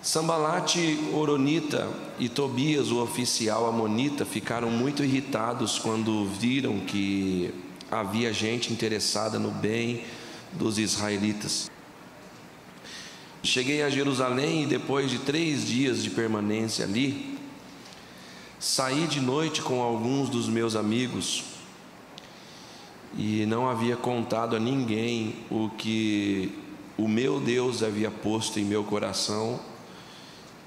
Sambalate, Horonita e Tobias, o oficial amonita, ficaram muito irritados quando viram que havia gente interessada no bem dos israelitas. Cheguei a Jerusalém e depois de 3 dias de permanência ali, saí de noite com alguns dos meus amigos e não havia contado a ninguém o que o meu Deus havia posto em meu coração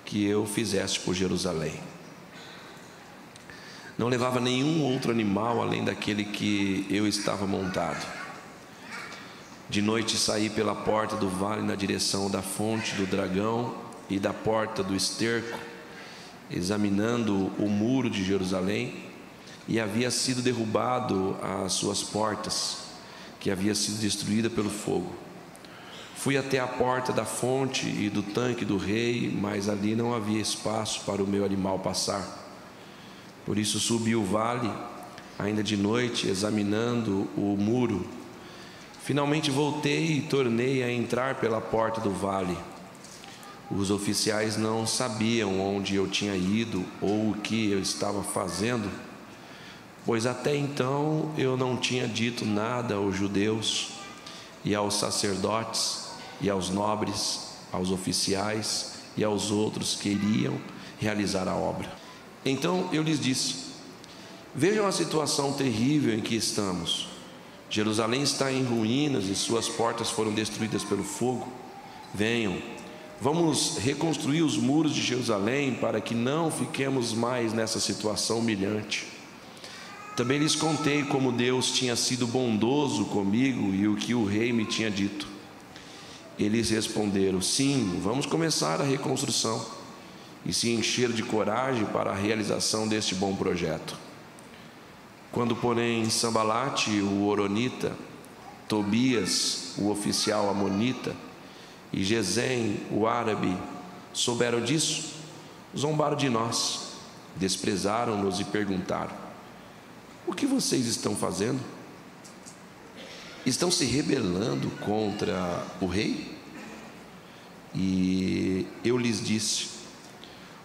que eu fizesse por Jerusalém. Não levava nenhum outro animal além daquele que eu estava montado. De noite saí pela porta do vale na direção da fonte do dragão e da porta do esterco, examinando o muro de Jerusalém, e havia sido derrubado as suas portas, que havia sido destruída pelo fogo. Fui até a porta da fonte e do tanque do rei, mas ali não havia espaço para o meu animal passar. Por isso subi o vale, ainda de noite, examinando o muro. Finalmente voltei e tornei a entrar pela porta do vale. Os oficiais não sabiam onde eu tinha ido ou o que eu estava fazendo, pois até então eu não tinha dito nada aos judeus e aos sacerdotes e aos nobres, aos oficiais e aos outros que iriam realizar a obra. Então eu lhes disse: vejam a situação terrível em que estamos. Jerusalém está em ruínas e suas portas foram destruídas pelo fogo. Venham, vamos reconstruir os muros de Jerusalém para que não fiquemos mais nessa situação humilhante. Também lhes contei como Deus tinha sido bondoso comigo e o que o rei me tinha dito. Eles responderam: sim, vamos começar a reconstrução, e se encheram de coragem para a realização deste bom projeto. Quando, porém, Sambalate, o Horonita, Tobias, o oficial amonita, e Gesem, o árabe, souberam disso, zombaram de nós, desprezaram-nos e perguntaram: o que vocês estão fazendo? Estão se rebelando contra o rei? E eu lhes disse: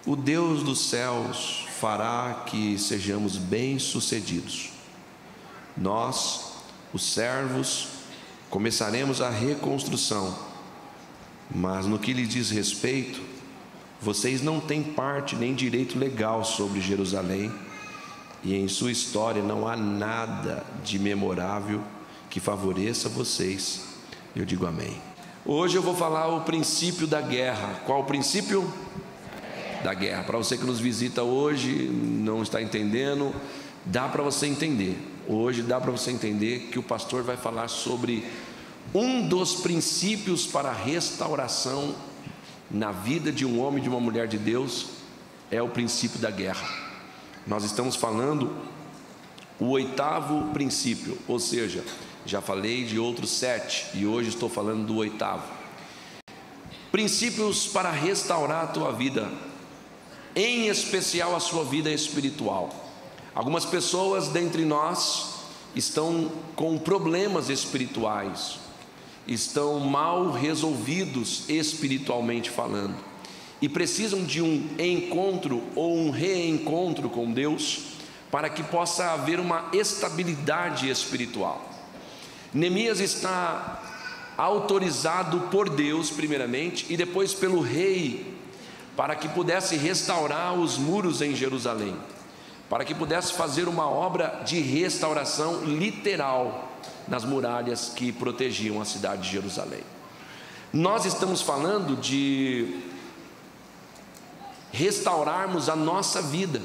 o Deus dos céus fará que sejamos bem-sucedidos. Nós, os servos, começaremos a reconstrução, mas no que lhe diz respeito, vocês não têm parte nem direito legal sobre Jerusalém, e em sua história não há nada de memorável que favoreça vocês. Eu digo amém. Hoje eu vou falar o princípio da guerra. Qual o princípio? Da guerra. Para você que nos visita hoje, não está entendendo, dá para você entender. Hoje dá para você entender que o pastor vai falar sobre um dos princípios para a restauração na vida de um homem e de uma mulher de Deus. É o princípio da guerra. Nós estamos falando o 8º princípio, ou seja, já falei de outros 7 e hoje estou falando do 8º. Princípios para restaurar a tua vida, em especial a sua vida espiritual. Algumas pessoas dentre nós estão com problemas espirituais, estão mal resolvidos espiritualmente falando, e precisam de um encontro ou um reencontro com Deus para que possa haver uma estabilidade espiritual. Neemias está autorizado por Deus primeiramente e depois pelo rei para que pudesse restaurar os muros em Jerusalém, para que pudesse fazer uma obra de restauração literal nas muralhas que protegiam a cidade de Jerusalém. Nós estamos falando de restaurarmos a nossa vida,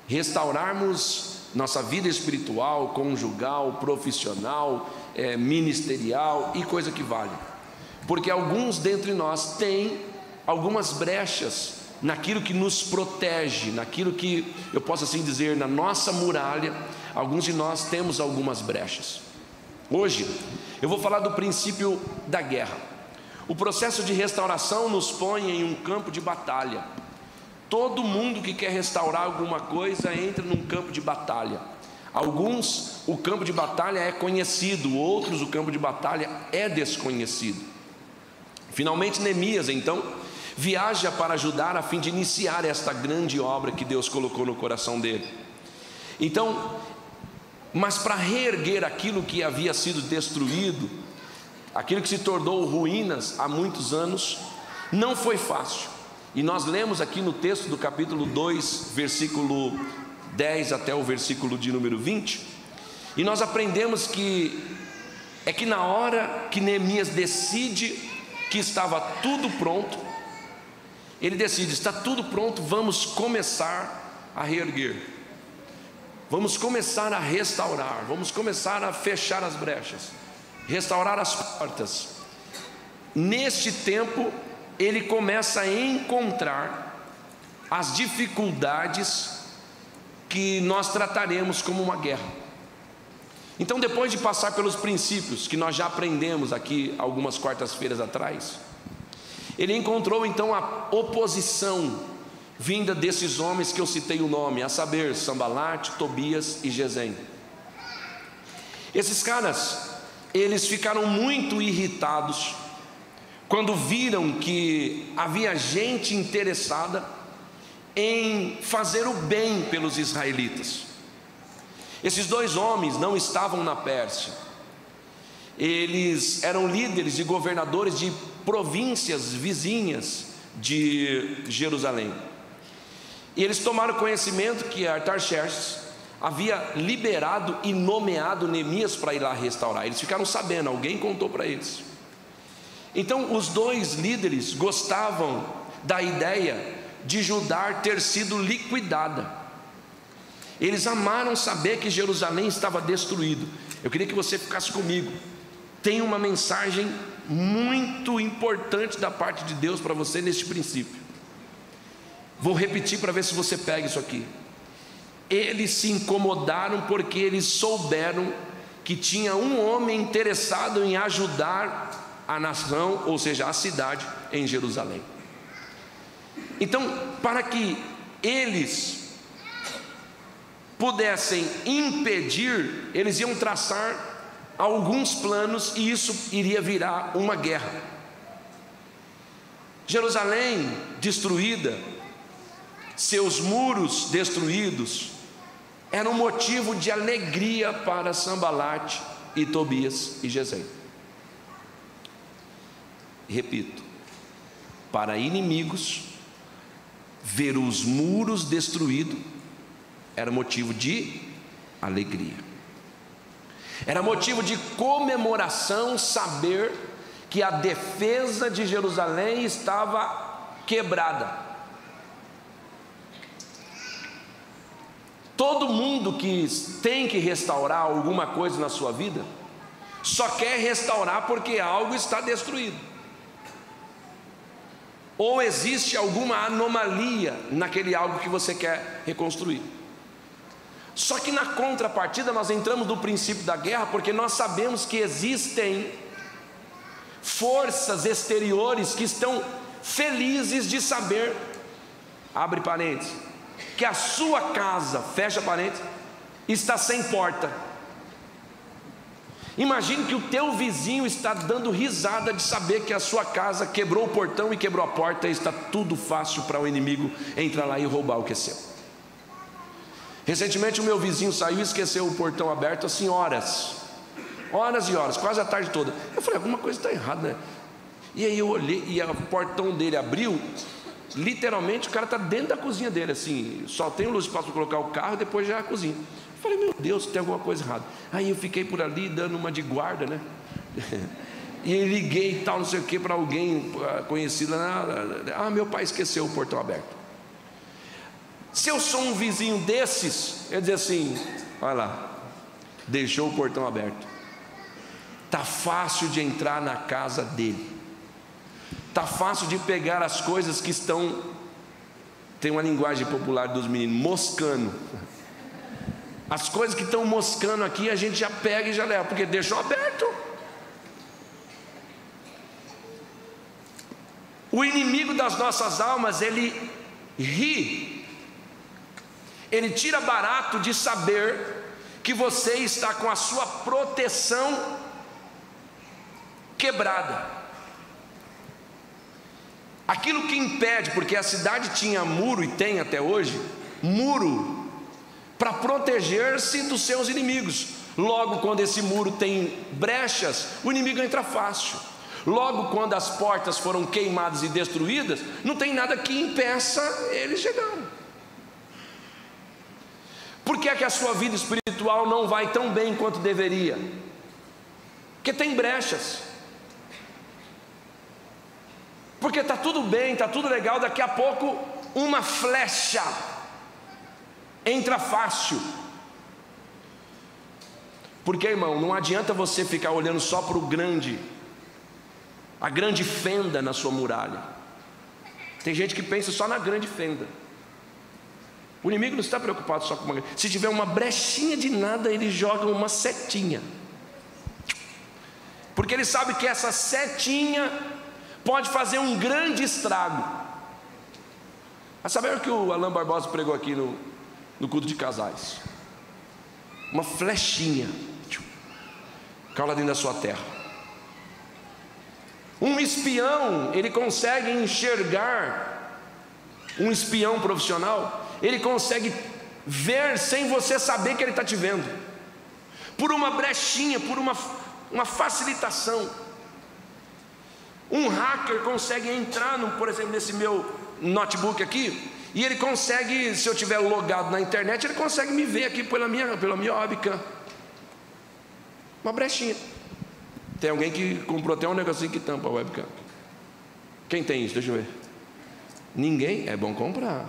restaurarmos nossa vida espiritual, conjugal, profissional, ministerial e coisa que vale, porque alguns dentre nós têm algumas brechas naquilo que nos protege, naquilo que eu posso assim dizer, na nossa muralha. Alguns de nós temos algumas brechas. Hoje eu vou falar do princípio da guerra. O processo de restauração nos põe em um campo de batalha. Todo mundo que quer restaurar alguma coisa entra num campo de batalha. Alguns, o campo de batalha é conhecido, outros, o campo de batalha é desconhecido. Finalmente, Neemias, então, viaja para ajudar a fim de iniciar esta grande obra que Deus colocou no coração dele. Então, mas para reerguer aquilo que havia sido destruído, aquilo que se tornou ruínas há muitos anos, não foi fácil. E nós lemos aqui no texto do capítulo 2, versículo 10 até o versículo de número 20, e nós aprendemos que na hora que Neemias decide que estava tudo pronto, ele decide: está tudo pronto, vamos começar a reerguer, vamos começar a restaurar, vamos começar a fechar as brechas, restaurar as portas. Neste tempo, ele começa a encontrar as dificuldades que nós trataremos como uma guerra. Então, depois de passar pelos princípios que nós já aprendemos aqui algumas quartas-feiras atrás, ele encontrou então a oposição vinda desses homens que eu citei o nome, a saber, Sambalate, Tobias e Gesem. Esses caras, eles ficaram muito irritados quando viram que havia gente interessada em fazer o bem pelos israelitas. Esses dois homens não estavam na Pérsia, eles eram líderes e governadores de províncias vizinhas de Jerusalém. E eles tomaram conhecimento que Artaxerxes havia liberado e nomeado Neemias para ir lá restaurar. Eles ficaram sabendo, alguém contou para eles. Então os dois líderes gostavam da ideia de Judá ter sido liquidada. Eles amaram saber que Jerusalém estava destruído. Eu queria que você ficasse comigo. Tem uma mensagem muito importante da parte de Deus para você neste princípio. Vou repetir para ver se você pega isso aqui. Eles se incomodaram porque eles souberam que tinha um homem interessado em ajudar a nação, ou seja, a cidade em Jerusalém. Então, para que eles pudessem impedir, eles iam traçar alguns planos, e isso iria virar uma guerra. Jerusalém destruída, seus muros destruídos, era um motivo de alegria para Sambalate e Tobias e Gesem. Repito, para inimigos, ver os muros destruídos era motivo de alegria, era motivo de comemoração saber que a defesa de Jerusalém estava quebrada. Todo mundo que tem que restaurar alguma coisa na sua vida só quer restaurar porque algo está destruído, ou existe alguma anomalia naquele algo que você quer reconstruir. Só que na contrapartida nós entramos no princípio da guerra, porque nós sabemos que existem forças exteriores que estão felizes de saber, abre parênteses, que a sua casa, fecha parênteses, está sem porta. Imagine que o teu vizinho está dando risada de saber que a sua casa quebrou o portão e quebrou a porta, e está tudo fácil para o inimigo entrar lá e roubar o que é seu. Recentemente o meu vizinho saiu e esqueceu o portão aberto assim horas e horas, quase a tarde toda. Eu falei, alguma coisa está errada, né? E aí eu olhei e o portão dele abriu, literalmente o cara está dentro da cozinha dele, assim, só tem luz de espaço para colocar o carro, depois já é a cozinha. Eu falei, meu Deus, tem alguma coisa errada. Aí eu fiquei por ali dando uma de guarda, né? E liguei e tal, não sei o que, para alguém conhecido. Meu pai esqueceu o portão aberto. Se eu sou um vizinho desses, eu ia dizer assim, olha lá, deixou o portão aberto, está fácil de entrar na casa dele, está fácil de pegar as coisas que estão, tem uma linguagem popular dos meninos, moscando. As coisas que estão moscando aqui a gente já pega e já leva, porque deixou aberto. O inimigo das nossas almas, ele ri, ele tira barato de saber que você está com a sua proteção quebrada. Aquilo que impede, porque a cidade tinha muro, e tem até hoje, muro para proteger-se dos seus inimigos. Logo, quando esse muro tem brechas, o inimigo entra fácil. Logo, quando as portas foram queimadas e destruídas, não tem nada que impeça eles chegarem. Por que é que a sua vida espiritual não vai tão bem quanto deveria? Porque tem brechas. Porque está tudo bem, está tudo legal, daqui a pouco uma flecha entra fácil. Porque, irmão, não adianta você ficar olhando só para a grande fenda na sua muralha. Tem gente que pensa só na grande fenda. O inimigo não está preocupado só com uma. Se tiver uma brechinha de nada, ele joga uma setinha, porque ele sabe que essa setinha pode fazer um grande estrago. A saber o que o Alain Barbosa pregou aqui no culto de casais? Uma flechinha cai lá dentro da sua terra. Um espião, ele consegue enxergar, um espião profissional, ele consegue ver sem você saber que ele está te vendo, por uma brechinha, por uma facilitação. Um hacker consegue entrar, por exemplo, nesse meu notebook aqui, e ele consegue, se eu estiver logado na internet, ele consegue me ver aqui pela minha webcam. Uma brechinha. Tem alguém que comprou até um negocinho que tampa a webcam. Quem tem isso? Deixa eu ver. Ninguém? É bom comprar.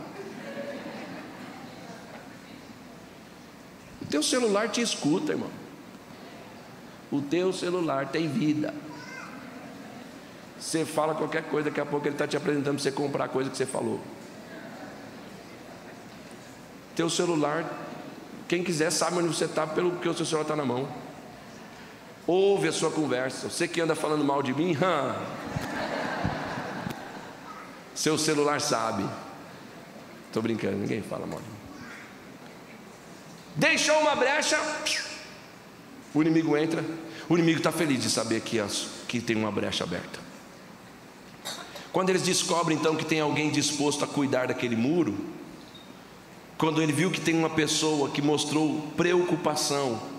O teu celular te escuta, irmão. O teu celular tem vida. Você fala qualquer coisa, daqui a pouco ele está te apresentando para você comprar a coisa que você falou. Teu celular, quem quiser sabe onde você está, pelo que o seu celular está na mão. Ouve a sua conversa. Você que anda falando mal de mim, seu celular sabe. Estou brincando, ninguém fala mal de mim. Deixou uma brecha, o inimigo entra. O inimigo está feliz de saber que tem uma brecha aberta. Quando eles descobrem então que tem alguém disposto a cuidar daquele muro, quando ele viu que tem uma pessoa que mostrou preocupação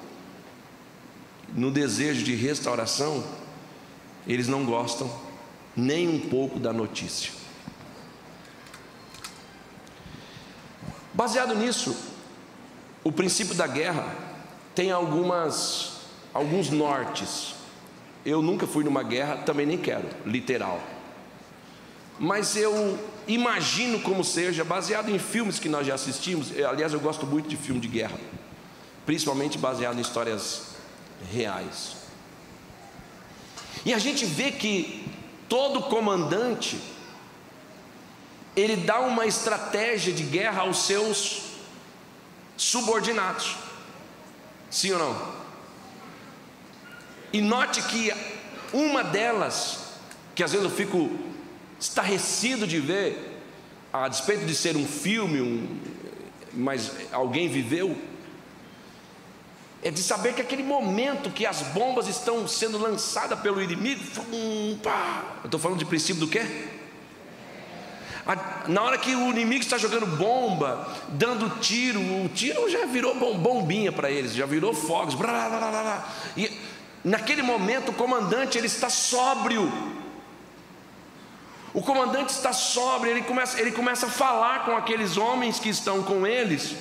no desejo de restauração, eles não gostam nem um pouco da notícia. Baseado nisso, o princípio da guerra tem alguns nortes. Eu nunca fui numa guerra, também nem quero, literal. Mas eu imagino como seja, baseado em filmes que nós já assistimos. Aliás, eu gosto muito de filme de guerra, principalmente baseado em histórias reais. E a gente vê que todo comandante, ele dá uma estratégia de guerra aos seus subordinados. Sim ou não? E note que uma delas, que às vezes eu fico estarrecido de ver, a despeito de ser um filme, mas alguém viveu, é de saber que aquele momento que as bombas estão sendo lançadas pelo inimigo, eu estou falando de princípio do quê? Na hora que o inimigo está jogando bomba, dando tiro, o tiro já virou bombinha para eles, já virou fogos, e naquele momento o comandante ele está sóbrio. O comandante está sóbrio, ele começa a falar com aqueles homens que estão com eles,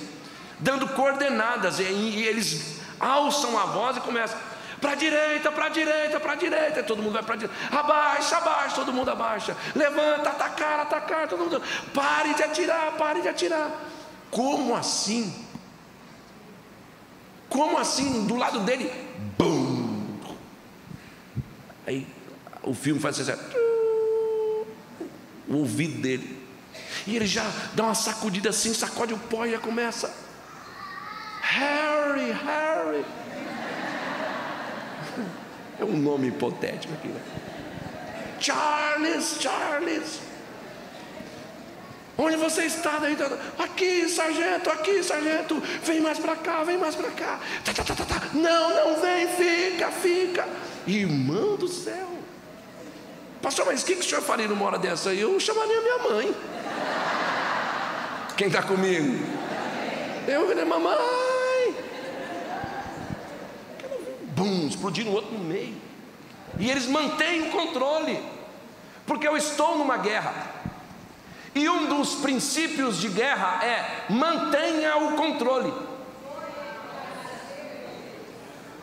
dando coordenadas, e eles alçam a voz e começam: para a direita, para a direita, para a direita. Todo mundo vai para a direita. Abaixa, abaixa, todo mundo abaixa. Levanta, atacar, todo mundo. Pare de atirar, pare de atirar. Como assim? Como assim? Do lado dele, bum! Aí o filme faz assim, o ouvido dele, e ele já dá uma sacudida assim, sacode o pó e já começa: Harry, Harry. É um nome hipotético aqui, né? Charles, Charles. Onde você está? Aqui, sargento. Vem mais para cá, vem mais para cá. Não vem, fica. Irmão do céu. pastor, mas o que o senhor faria numa hora dessa? Eu chamaria minha mãe. Quem está comigo? Eu falei, mamãe. Bum, explodindo o outro no meio. E eles mantêm o controle, porque eu estou numa guerra. E um dos princípios de guerra é: mantenha o controle.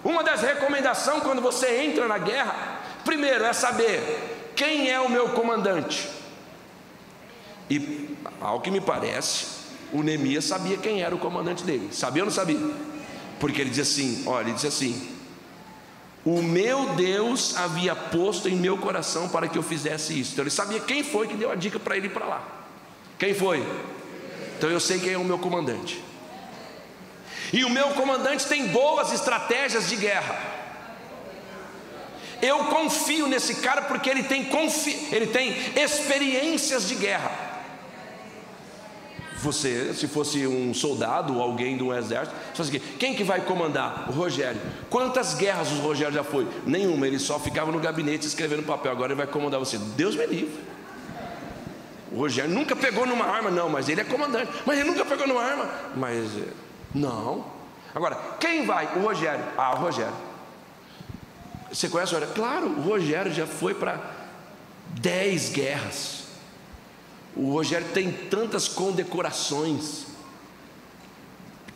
Uma das recomendações quando você entra na guerra, primeiro é saber quem é o meu comandante. E ao que me parece, o Neemias sabia quem era o comandante dele. Sabia ou não sabia? Porque ele diz assim, olha, ele diz assim: o meu Deus havia posto em meu coração para que eu fizesse isso. Então ele sabia quem foi que deu a dica para ele ir para lá. Quem foi? Então eu sei quem é o meu comandante. E o meu comandante tem boas estratégias de guerra. Eu confio nesse cara porque ele tem experiências de guerra. Você, se fosse um soldado ou alguém de um exército, você fala assim, quem que vai comandar? O Rogério. Quantas guerras o Rogério já foi? Nenhuma, ele só ficava no gabinete escrevendo papel. Agora ele vai comandar você. Deus me livre. O Rogério nunca pegou numa arma, não, mas ele é comandante. Mas ele nunca pegou numa arma, mas não. Agora, quem vai? O Rogério. Ah, o Rogério. Você conhece o Rogério? Claro, o Rogério já foi para 10 guerras. O Rogério tem tantas condecorações,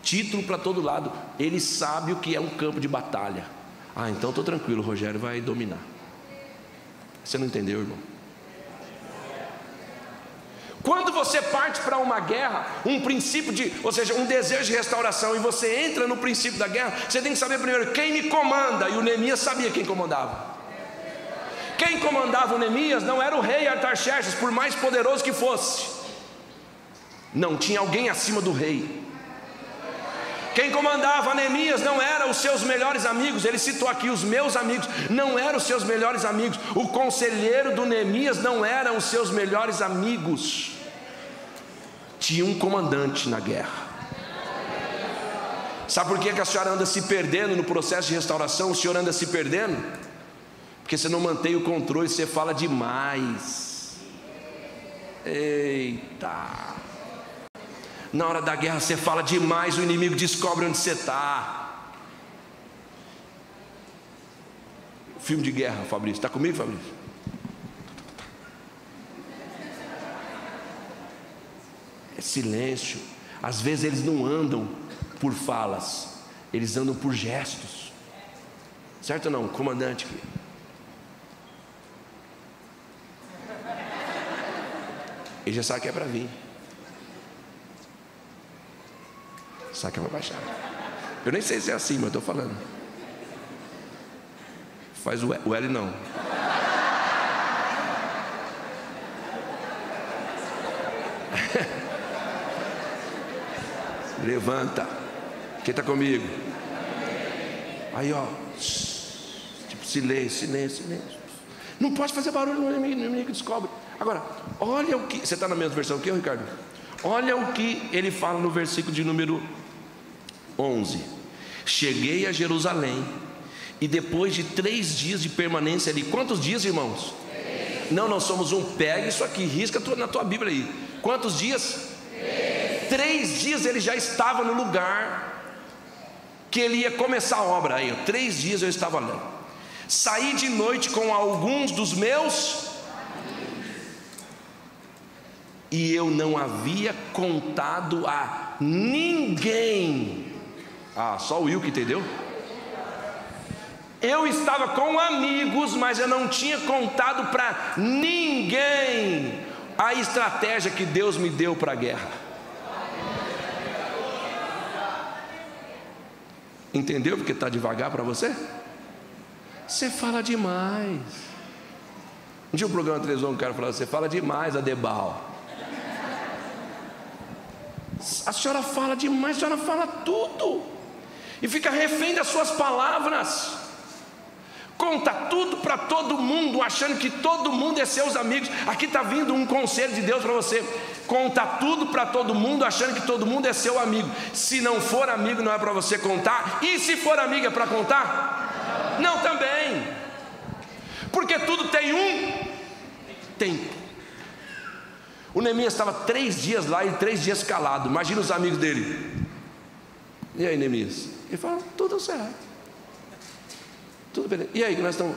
título para todo lado. Ele sabe o que é um campo de batalha. Ah, então estou tranquilo, o Rogério vai dominar. Você não entendeu, irmão? Quando você parte para uma guerra, um princípio ou seja, um desejo de restauração, e você entra no princípio da guerra, você tem que saber primeiro quem me comanda. E o Neemias sabia quem comandava. Quem comandava o Neemias não era o rei Artaxerxes, por mais poderoso que fosse. Não, tinha alguém acima do rei. Quem comandava Neemias não eram os seus melhores amigos. Ele citou aqui os meus amigos. Não eram os seus melhores amigos. O conselheiro do Neemias não eram os seus melhores amigos. Tinha um comandante na guerra. Sabe por que a senhora anda se perdendo no processo de restauração? O senhor anda se perdendo porque você não mantém o controle, você fala demais. Eita! Na hora da guerra você fala demais, o inimigo descobre onde você está. Filme de guerra, Fabrício. Está comigo, Fabrício? É silêncio. Às vezes eles não andam por falas, eles andam por gestos. Certo ou não, comandante? Ele já sabe que é para vir. Sabe que vai baixar. Eu nem sei se é assim, mas eu estou falando. Faz o L não. Levanta. Quem está comigo? Aí ó, tipo silêncio, silêncio, silêncio. Não pode fazer barulho, o inimigo descobre. Agora, olha o que... Você está na mesma versão que eu, Ricardo? Olha o que ele fala no versículo de número 11. Cheguei a Jerusalém, e depois de 3 dias de permanência ali. Quantos dias, irmãos? 3. Não, nós somos um. Pega isso aqui, risca na tua Bíblia aí. Quantos dias? 3 dias ele já estava no lugar que ele ia começar a obra. Aí, 3 dias eu estava lá. Saí de noite com alguns dos meus, e eu não havia contado a ninguém. Ah, só o Will que entendeu? Eu estava com amigos, mas eu não tinha contado para ninguém a estratégia que Deus me deu para a guerra. Entendeu porque está devagar para você? Você fala demais. Um dia o programa de televisão, o cara falou: você fala demais, Adebal. A senhora fala demais, a senhora fala tudo, e fica refém das suas palavras. Conta tudo para todo mundo, achando que todo mundo é seus amigos. Aqui está vindo um conselho de Deus para você. Conta tudo para todo mundo, achando que todo mundo é seu amigo. Se não for amigo, não é para você contar. E se for amigo, é para contar? Não também. Porque tudo tem um tempo. O Neemias estava 3 dias lá e 3 dias calado. Imagina os amigos dele. E aí, Neemias? Ele fala: tudo certo, tudo beleza. E aí, que nós estamos?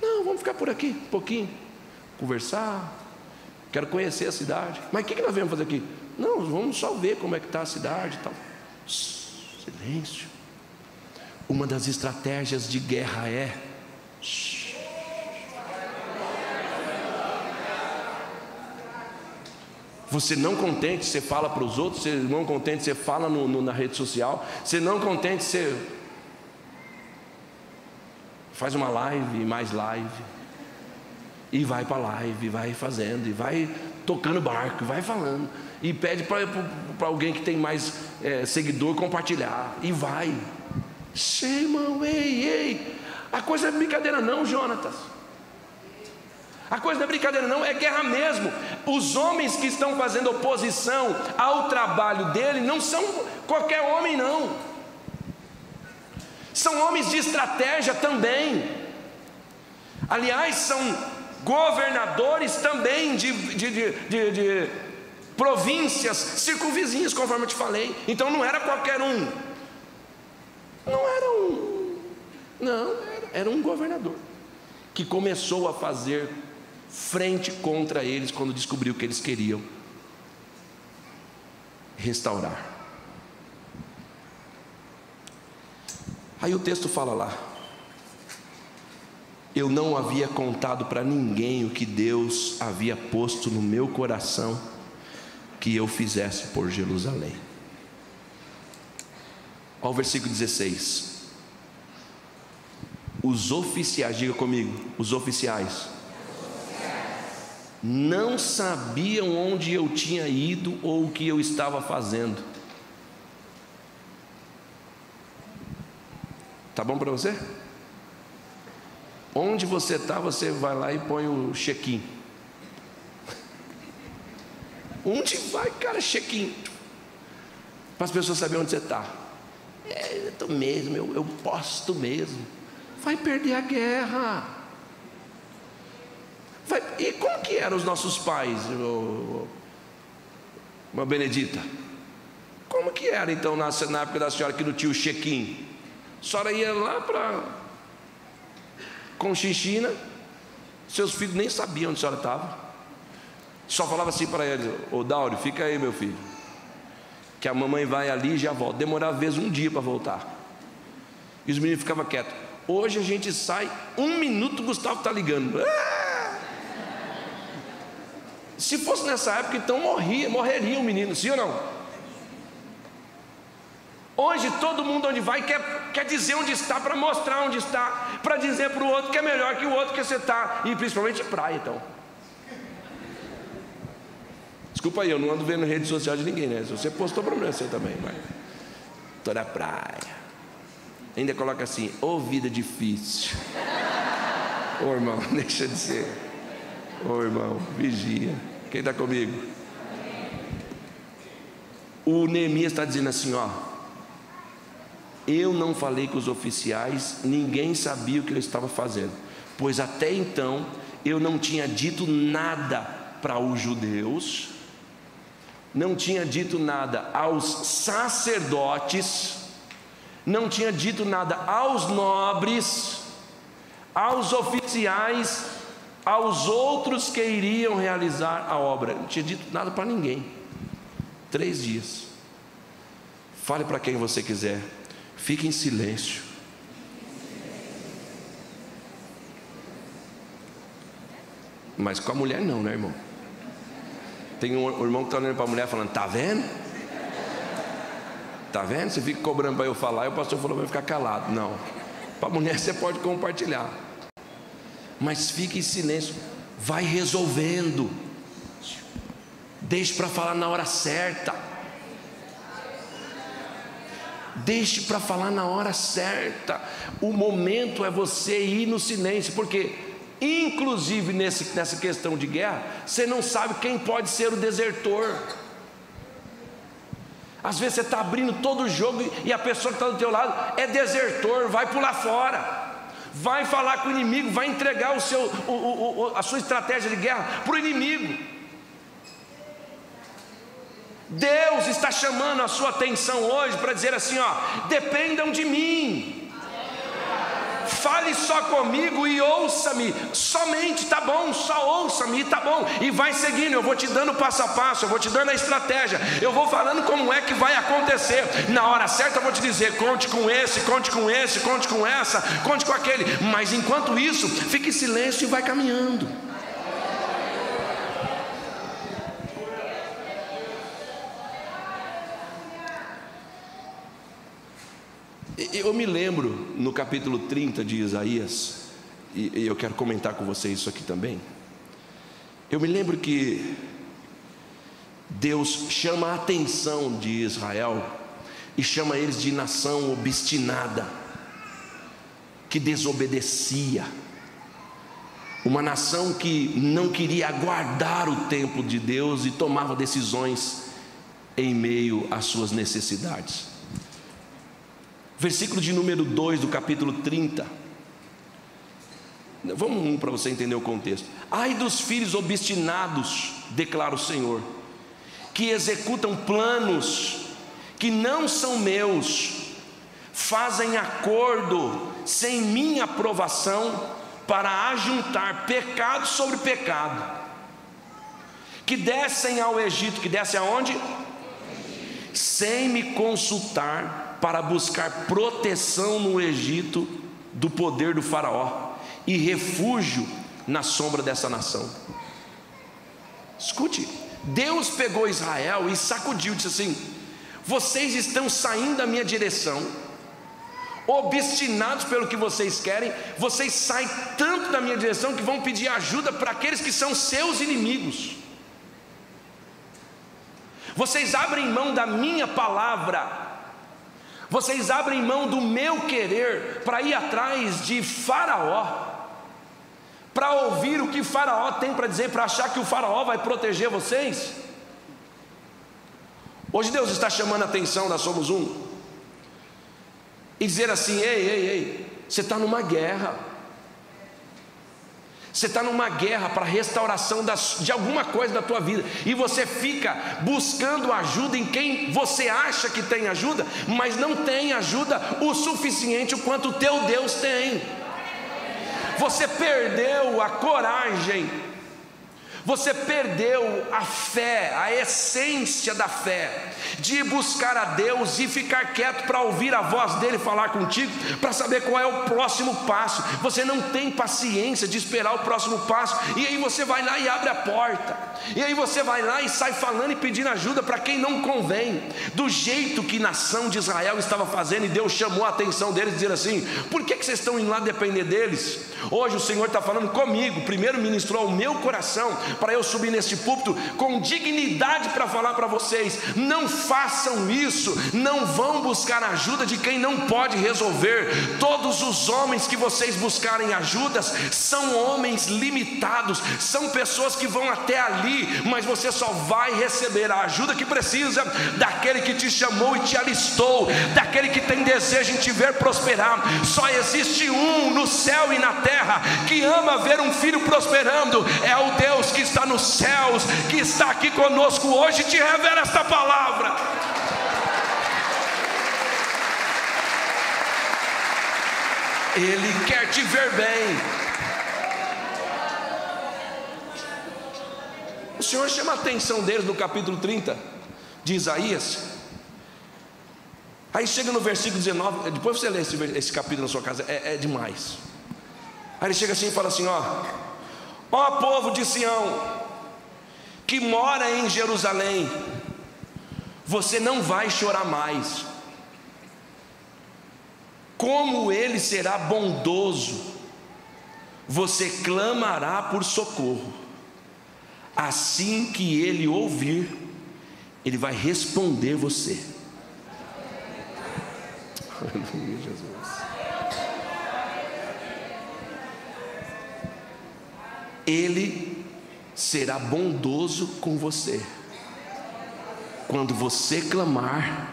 Não, vamos ficar por aqui um pouquinho, conversar. Quero conhecer a cidade. Mas o que nós viemos fazer aqui? Não, vamos só ver como é que está a cidade e tal. Silêncio. Uma das estratégias de guerra é você não contente, você fala para os outros. Você não contente, você fala na rede social. Você não contente, você faz uma live, mais live, e vai para a live, vai fazendo, e vai tocando barco, vai falando, e pede para alguém que tem mais seguidor compartilhar, e vai. Irmão, ei, a coisa não é brincadeira não, Jonatas. A coisa não é brincadeira não, é guerra mesmo. Os homens que estão fazendo oposição ao trabalho dele não são qualquer homem não. São homens de estratégia também. Aliás, são governadores também de províncias circunvizinhas, conforme eu te falei. Então não era qualquer um. Era um governador que começou a fazer frente contra eles quando descobriu que eles queriam restaurar. Aí o texto fala lá: eu não havia contado para ninguém o que Deus havia posto no meu coração que eu fizesse por Jerusalém. Olha o versículo 16. Os oficiais, diga comigo, os oficiais não sabiam onde eu tinha ido ou o que eu estava fazendo. Tá bom para você? Onde você está, você vai lá e põe o check-in. Onde vai, cara, check-in? Para as pessoas saberem onde você está. Eu estou mesmo, eu posto mesmo. Vai perder a guerra. E como que eram os nossos pais, uma Benedita? Como que era então na época da senhora que não tinha o check-in? A senhora ia lá para Conchinchina, seus filhos nem sabiam onde a senhora estava, só falava assim para eles: ô Dauro, fica aí meu filho, que a mamãe vai ali e já volta. Demorava às vezes um dia para voltar, e os meninos ficavam quietos. Hoje a gente sai, 1 minuto o Gustavo está ligando. Se fosse nessa época, então morreria o menino, sim ou não? Hoje todo mundo onde vai quer dizer onde está, para mostrar onde está, para dizer para o outro que é melhor que o outro que você está. E principalmente praia, então. Desculpa aí, eu não ando vendo rede social de ninguém, né? Se você postou, problema seu também, mas toda a praia. Ainda coloca assim: ô vida difícil. Ô irmão, deixa de ser. Ô irmão, vigia. Quem está comigo? O Neemias está dizendo assim: ó, eu não falei com os oficiais, ninguém sabia o que eu estava fazendo, pois até então eu não tinha dito nada para os judeus, não tinha dito nada aos sacerdotes, não tinha dito nada aos nobres, aos oficiais, aos outros que iriam realizar a obra. Não tinha dito nada para ninguém. 3 dias. Fale para quem você quiser. Fique em silêncio. Mas com a mulher não, né, irmão? Tem um irmão que está olhando para a mulher falando: tá vendo? Tá vendo? Você fica cobrando para eu falar, e o pastor falou para eu ficar calado. Não. Para a mulher você pode compartilhar, mas fique em silêncio. Vai resolvendo. Deixe para falar na hora certa. Deixe para falar na hora certa. O momento é você ir no silêncio, porque inclusive nessa questão de guerra, você não sabe quem pode ser o desertor. Às vezes você está abrindo todo o jogo e a pessoa que está do teu lado é desertor, vai pular fora. vai falar com o inimigo, vai entregar a sua estratégia de guerra para o inimigo. Deus está chamando a sua atenção hoje para dizer assim, ó, dependam de mim. Fale só comigo e ouça-me, somente, tá bom, só ouça-me, tá bom, e vai seguindo, eu vou te dando passo a passo, eu vou te dando a estratégia, eu vou falando como é que vai acontecer, na hora certa eu vou te dizer, conte com esse, conte com esse, conte com essa, conte com aquele, mas enquanto isso, fique em silêncio e vai caminhando. Eu me lembro no capítulo 30 de Isaías, e eu quero comentar com vocês isso aqui também. Eu me lembro que Deus chama a atenção de Israel e chama eles de nação obstinada, que desobedecia, uma nação que não queria aguardar o tempo de Deus e tomava decisões em meio às suas necessidades. Versículo de número 2 do capítulo 30. Vamos para você entender o contexto. Ai dos filhos obstinados, declara o Senhor, que executam planos que não são meus, fazem acordo sem minha aprovação para ajuntar pecado sobre pecado, que descem ao Egito, que descem aonde? Sem me consultar, para buscar proteção no Egito do poder do faraó e refúgio na sombra dessa nação. Escute, Deus pegou Israel e sacudiu, disse assim: vocês estão saindo da minha direção, obstinados pelo que vocês querem, vocês saem tanto da minha direção que vão pedir ajuda para aqueles que são seus inimigos. Vocês abrem mão da minha palavra, vocês abrem mão do meu querer para ir atrás de Faraó, para ouvir o que Faraó tem para dizer, para achar que o Faraó vai proteger vocês. Hoje Deus está chamando a atenção da Somos Um e dizer assim: ei, você está numa guerra. Você está numa guerra para a restauração de alguma coisa da tua vida, e você fica buscando ajuda em quem você acha que tem ajuda, mas não tem ajuda o suficiente o quanto o teu Deus tem. Você perdeu a coragem, você perdeu a fé, a essência da fé, de buscar a Deus e ficar quieto para ouvir a voz dele falar contigo, para saber qual é o próximo passo. Você não tem paciência de esperar o próximo passo, e aí você vai lá e abre a porta, e aí você vai lá e sai falando e pedindo ajuda para quem não convém, do jeito que a nação de Israel estava fazendo. E Deus chamou a atenção deles e dizer assim: por que vocês estão indo lá depender deles? Hoje o Senhor está falando comigo, primeiro ministrou ao meu coração, para eu subir neste púlpito com dignidade para falar para vocês: não façam isso, não vão buscar ajuda de quem não pode resolver. Todos os homens que vocês buscarem ajudas são homens limitados, são pessoas que vão até ali, mas você só vai receber a ajuda que precisa daquele que te chamou e te alistou, daquele que tem desejo em te ver prosperar. Só existe um no céu e na terra que ama ver um filho prosperando, é o Deus que está nos céus, que está aqui conosco hoje, te revela esta palavra. Ele quer te ver bem. O Senhor chama a atenção deles no capítulo 30 de Isaías. Aí chega no versículo 19, depois você lê esse capítulo na sua casa, é demais. Aí ele chega assim e fala assim: ó povo de Sião, que mora em Jerusalém, você não vai chorar mais. Como ele será bondoso, você clamará por socorro. Assim que ele ouvir, ele vai responder você. Aleluia, Jesus. Ele será bondoso com você. Quando você clamar,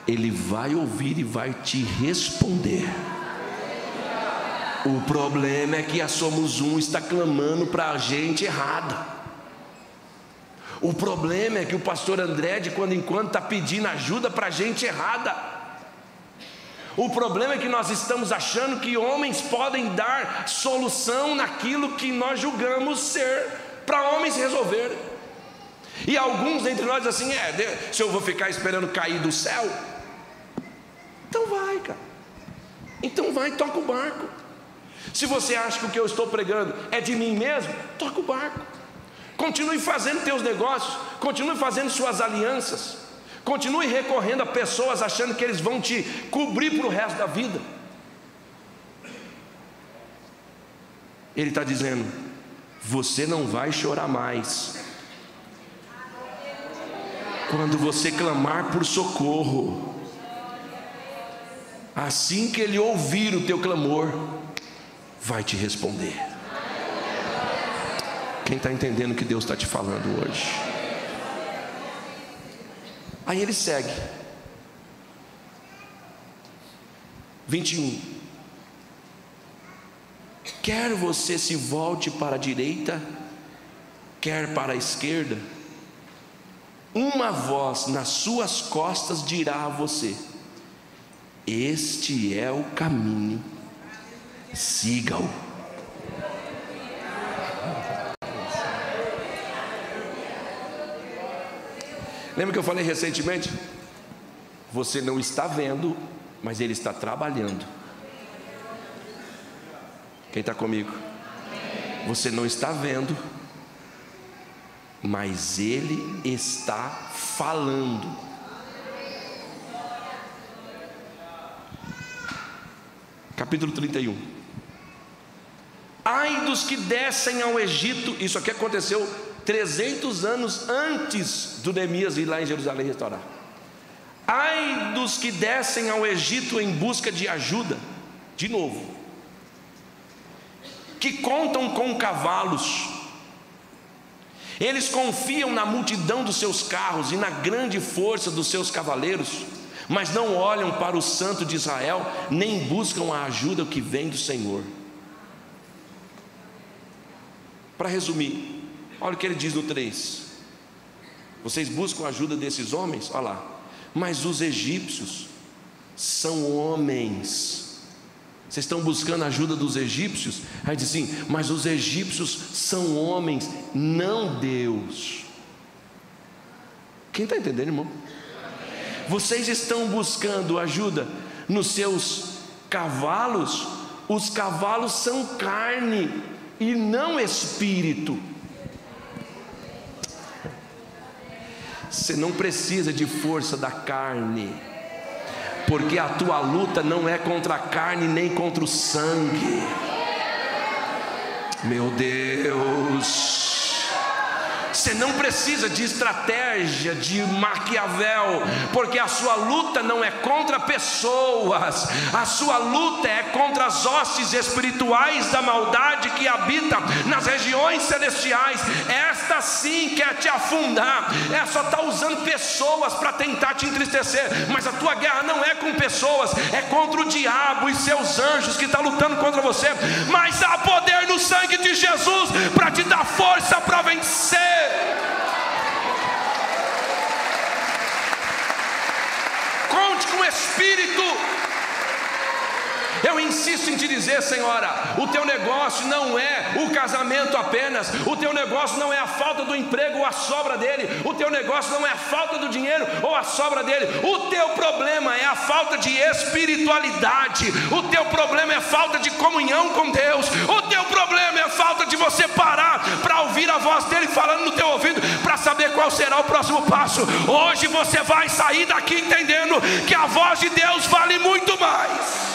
ele vai ouvir e vai te responder. O problema é que a Somos Um está clamando para a gente errada. O problema é que o pastor André, de quando em quando, está pedindo ajuda para a gente errada. O problema é que nós estamos achando que homens podem dar solução naquilo que nós julgamos ser para homens resolverem. E alguns entre nós assim, se eu vou ficar esperando cair do céu, então vai, cara. Então vai, toca o barco. Se você acha que o que eu estou pregando é de mim mesmo, toca o barco. Continue fazendo teus negócios, continue fazendo suas alianças, continue recorrendo a pessoas achando que eles vão te cobrir para o resto da vida. Ele está dizendo: você não vai chorar mais quando você clamar por socorro. Assim que ele ouvir o teu clamor, vai te responder. Quem está entendendo o que Deus está te falando hoje? Aí ele segue. 21. Quer você se volte para a direita, quer para a esquerda, uma voz nas suas costas dirá a você: este é o caminho, siga-o. Lembra que eu falei recentemente? Você não está vendo, mas Ele está trabalhando. Quem está comigo? Você não está vendo, mas Ele está falando. Capítulo 31. Ai dos que descem ao Egito. Isso aqui aconteceu 300 anos antes do Neemias ir lá em Jerusalém restaurar. Ai dos que descem ao Egito em busca de ajuda. De novo. Que contam com cavalos. Eles confiam na multidão dos seus carros e na grande força dos seus cavaleiros, mas não olham para o Santo de Israel, nem buscam a ajuda que vem do Senhor. Para resumir, olha o que ele diz no 3. Vocês buscam a ajuda desses homens? Olha lá. Mas os egípcios são homens. Vocês estão buscando a ajuda dos egípcios? Aí diz assim: mas os egípcios são homens, não Deus. Quem está entendendo, irmão? Vocês estão buscando ajuda nos seus cavalos. Os cavalos são carne e não espírito. Você não precisa de força da carne, porque a tua luta não é contra a carne nem contra o sangue. Meu Deus, você não precisa de estratégia, de Maquiavel, porque a sua luta não é contra pessoas, a sua luta é contra as hostes espirituais da maldade que habita nas regiões celestiais. Esta sim quer te afundar, só está usando pessoas para tentar te entristecer, mas a tua guerra não é com pessoas, é contra o diabo e seus anjos que está lutando contra você. Mas há poder no sangue de Jesus para te dar força para vencer. Conte com o Espírito. Eu insisto em te dizer, senhora, o teu negócio não é o casamento apenas, o teu negócio não é a falta do emprego ou a sobra dele, o teu negócio não é a falta do dinheiro ou a sobra dele, o teu problema é a falta de espiritualidade, o teu problema é a falta de comunhão com Deus, o teu problema é a falta de você parar para ouvir a voz dele falando no teu ouvido, para saber qual será o próximo passo. Hoje você vai sair daqui entendendo que a voz de Deus vale muito mais.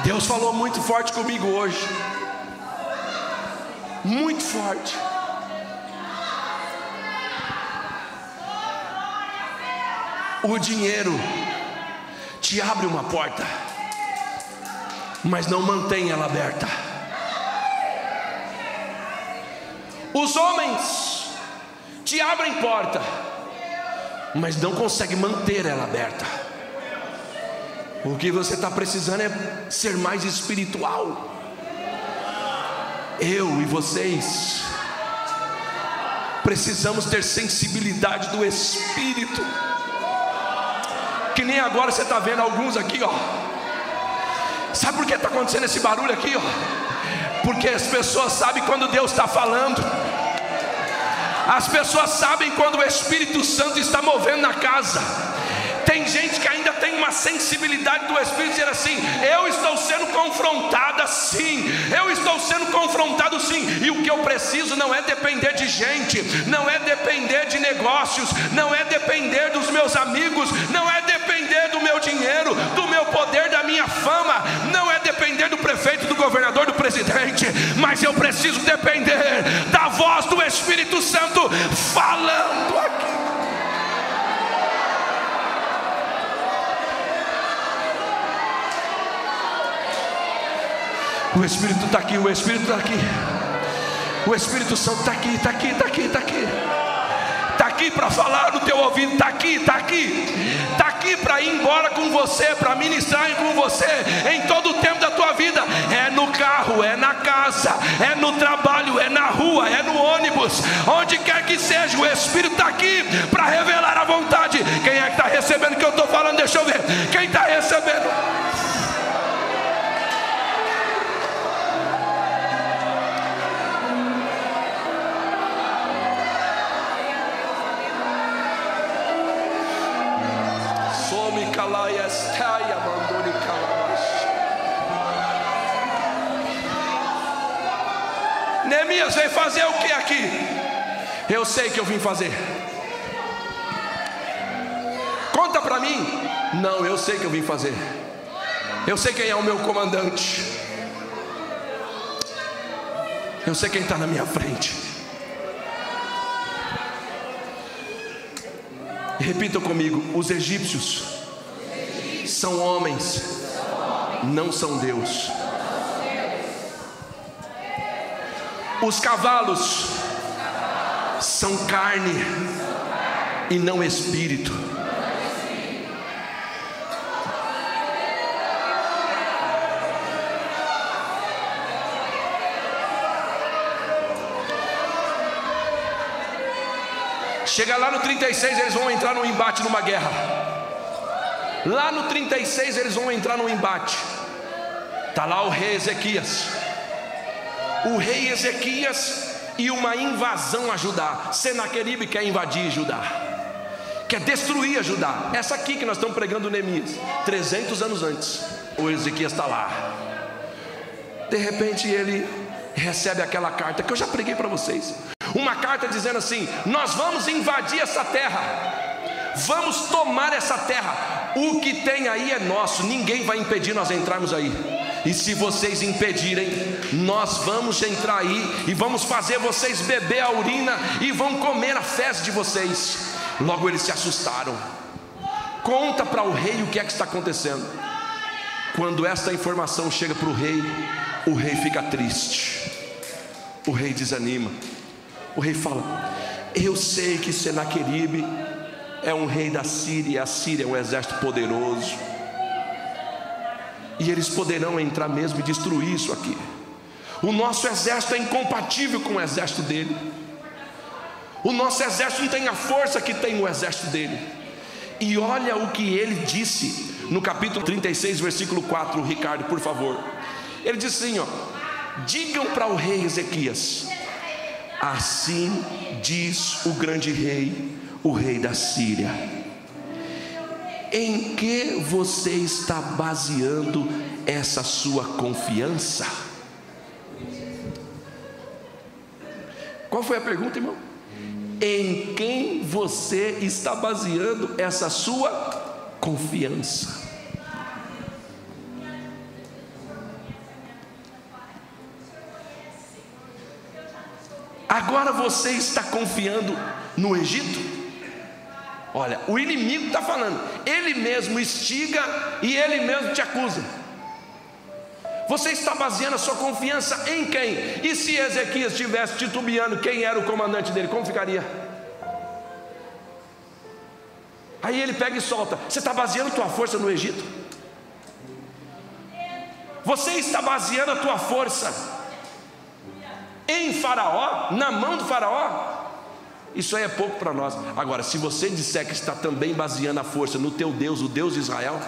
Deus falou muito forte comigo hoje, muito forte. O dinheiro te abre uma porta, mas não mantém ela aberta. Os homens te abrem porta, mas não conseguem manter ela aberta. O que você está precisando é ser mais espiritual. Eu e vocês precisamos ter sensibilidade do Espírito. Que nem agora você está vendo alguns aqui, ó. Sabe por que está acontecendo esse barulho aqui, ó? Porque as pessoas sabem quando Deus está falando. As pessoas sabem quando o Espírito Santo está movendo na casa. Tem gente que ainda tem uma sensibilidade do Espírito, dizer assim: eu estou sendo confrontada sim, eu estou sendo confrontado sim. E o que eu preciso não é depender de gente, não é depender de negócios, não é depender dos meus amigos, não é depender do meu dinheiro, do meu poder, da minha fama, não é depender do prefeito, do governador, do presidente, mas eu preciso depender da voz do Espírito Santo falando aqui. O Espírito está aqui, o Espírito está aqui, o Espírito Santo está aqui, está aqui, está aqui, está aqui, está aqui para falar no teu ouvido, está aqui, está aqui, está aqui para ir embora com você, para ministrar com você em todo o tempo da tua vida. É no carro, é na casa, é no trabalho, é na rua, é no ônibus, onde quer que seja, o Espírito está aqui para revelar a vontade. Quem é que está recebendo o que eu estou falando? Deixa eu ver, quem está recebendo? Neemias veio fazer o que aqui? Eu sei que eu vim fazer. Conta para mim. Não, eu sei que eu vim fazer. Eu sei quem é o meu comandante. Eu sei quem está na minha frente. Repita comigo: os egípcios são homens, não são Deus. Os cavalos são carne e não espírito. Chega lá no 36, eles vão entrar num embate, numa guerra. Lá no 36 eles vão entrar num embate. Está lá o rei Ezequias. O rei Ezequias e uma invasão a Judá. Senaqueribe quer invadir Judá, quer destruir a Judá. Essa aqui que nós estamos pregando Neemias, 300 anos antes. O Ezequias está lá. De repente ele recebe aquela carta que eu já preguei para vocês. Uma carta dizendo assim: nós vamos invadir essa terra, vamos tomar essa terra. O que tem aí é nosso, ninguém vai impedir nós entrarmos aí. E se vocês impedirem, nós vamos entrar aí e vamos fazer vocês beber a urina e vão comer a fezes de vocês. Logo eles se assustaram. Conta para o rei o que é que está acontecendo. Quando esta informação chega para o rei fica triste, o rei desanima. O rei fala: eu sei que Senaqueribe é um rei da Síria, e a Síria é um exército poderoso, e eles poderão entrar mesmo e destruir isso aqui. O nosso exército é incompatível com o exército dele. O nosso exército não tem a força que tem o exército dele. E olha o que ele disse no capítulo 36, versículo 4, Ricardo, por favor. Ele disse assim, ó: digam para o rei Ezequias: assim diz o grande rei, o rei da Síria. Em que você está baseando essa sua confiança? Qual foi a pergunta, irmão? Em quem você está baseando essa sua confiança? Agora você está confiando no Egito? Olha, o inimigo está falando, ele mesmo instiga e ele mesmo te acusa. Você está baseando a sua confiança em quem? E se Ezequias estivesse titubeando quem era o comandante dele, como ficaria? Aí ele pega e solta. Você está baseando a tua força no Egito? Você está baseando a tua força em Faraó, na mão do Faraó? Isso aí é pouco para nós. Agora, se você disser que está também baseando a força no teu Deus, o Deus de Israel,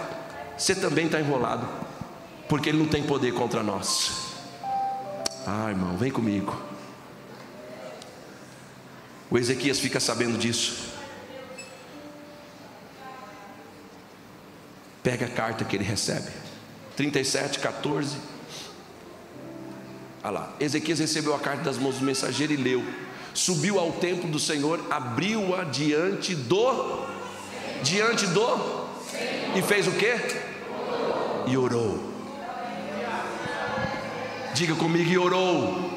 você também está enrolado, porque ele não tem poder contra nós. Ah, irmão, vem comigo. O Ezequias fica sabendo disso. Pega a carta que ele recebe, 37:14. Olha lá, Ezequias recebeu a carta das mãos do mensageiro e leu. Subiu ao templo do Senhor, abriu-a diante do e fez o quê? E orou. Diga comigo, e orou.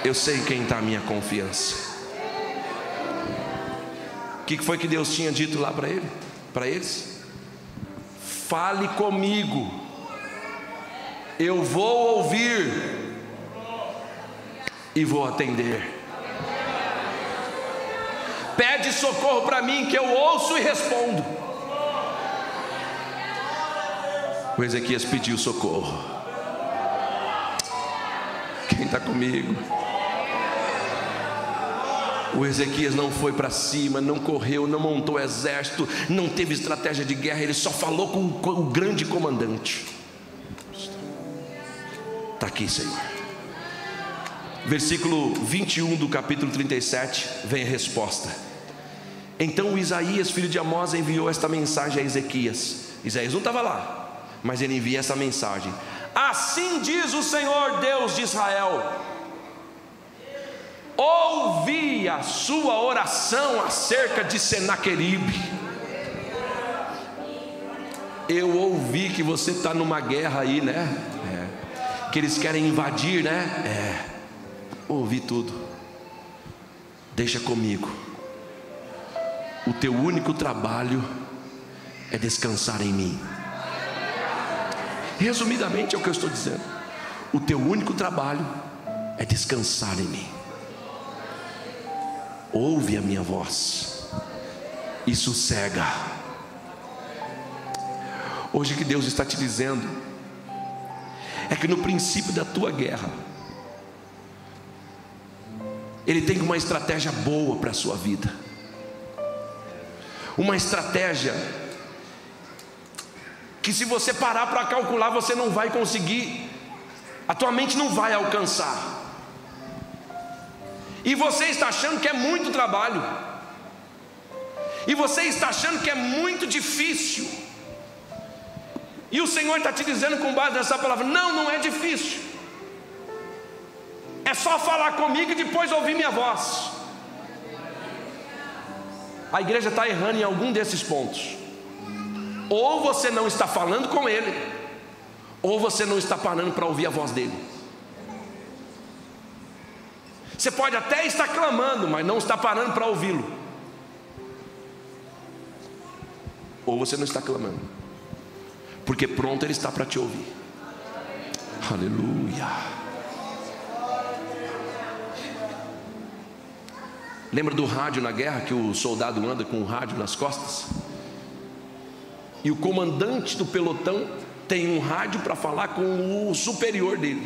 Eu sei em quem está a minha confiança. O que foi que Deus tinha dito lá para eles? Fale comigo, eu vou ouvir e vou atender. Pede socorro para mim, que eu ouço e respondo. O Ezequias pediu socorro. Quem está comigo? O Ezequias não foi para cima, não correu, não montou exército, não teve estratégia de guerra. Ele só falou com o grande comandante. Está aqui, Senhor. Versículo 21 do capítulo 37, vem a resposta. Então Isaías, filho de Amós, enviou esta mensagem a Ezequias. Isaías não estava lá, mas ele envia essa mensagem: assim diz o Senhor Deus de Israel: ouvi a sua oração acerca de Senaqueribe. Eu ouvi que você está numa guerra aí, né? Que eles querem invadir, né? Ouvi tudo. Deixa comigo. O teu único trabalho é descansar em mim. Resumidamente é o que eu estou dizendo. O teu único trabalho é descansar em mim. Ouve a minha voz e sossega. Hoje o que Deus está te dizendo é que no princípio da tua guerra, Ele tem uma estratégia boa para a sua vida. Uma estratégia que, se você parar para calcular, você não vai conseguir, a tua mente não vai alcançar. E você está achando que é muito trabalho, e você está achando que é muito difícil. E o Senhor está te dizendo, com base nessa palavra: não, não é difícil. É só falar comigo e depois ouvir minha voz. A igreja está errando em algum desses pontos. Ou você não está falando com Ele, ou você não está parando para ouvir a voz dEle. Você pode até estar clamando, mas não está parando para ouvi-lo. Ou você não está clamando, porque pronto Ele está para te ouvir. Aleluia. Lembra do rádio na guerra, que o soldado anda com o rádio nas costas? E o comandante do pelotão tem um rádio para falar com o superior dele.